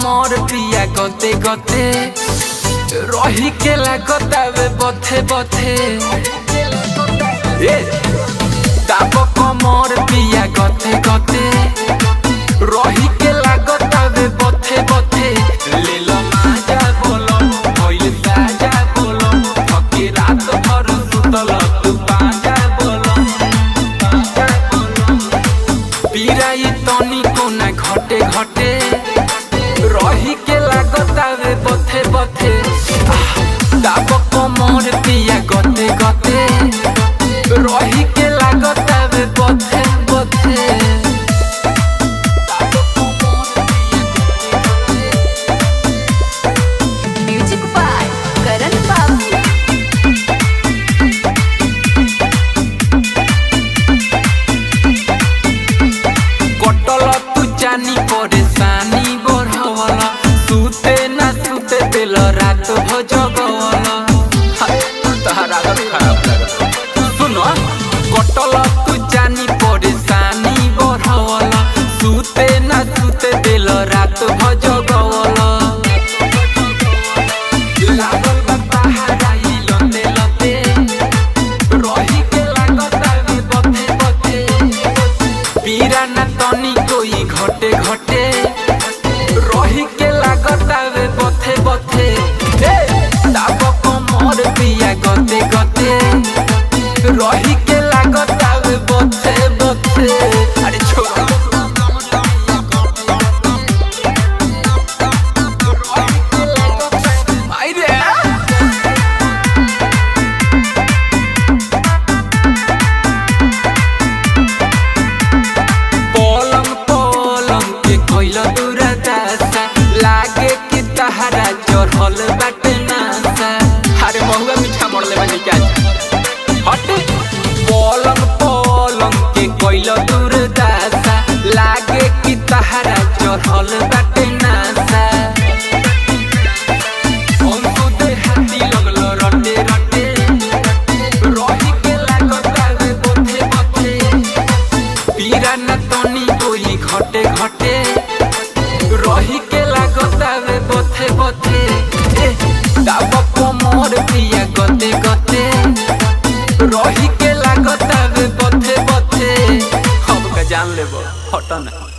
कमर पिया गते गते रही के लागतावे बथे बथे दाब कमर पिया गते गते रही के लागतावे बथे बथे ले लो माजा बोलो होइल साजा बोलो थके रात भर सुतल तू पाजा बोलो पीराई तनी कोना घटे घटे रही के लागतावे बथे बथे दाब कमर पिया गते गते रही के लागतावे बथे बथे म्यूजिक बाय करण बाबू। कटल तू जानी परेशानी बढ़वला सुते ना सुते दिल रात भजगवला तहरा खराब लगा सुनो कटल तू जानी परेशानी बढ़वला सुते ना सुते दिल रात भजगवला लागल बा पहाड़ाई लते लते रही के लागतावे बथे बथे पीरा ना तनी कोई घटे घटे रही के लागतावे बथे बथे दाब कमर पिया गते गते रही के लागतावे बथे बथे अरे छोरा लागे कि तहरा चढ़ल बाटे नासा अरे महुआ मीठा मरले बानी क्या हट पलंग पलंग के कोइल दूर दासा लागे कि तहरा चढ़ल बाटे नासा हमको देहाती लगलो रटे रटे रही के लागतावे बथे बथे पीरा ना तनी कोई घटे घटे रही के लागतावे बथे बथे दाब कमर पिया गते गते रही के लागतावे बथे बथे अब का जान लेबो हटना।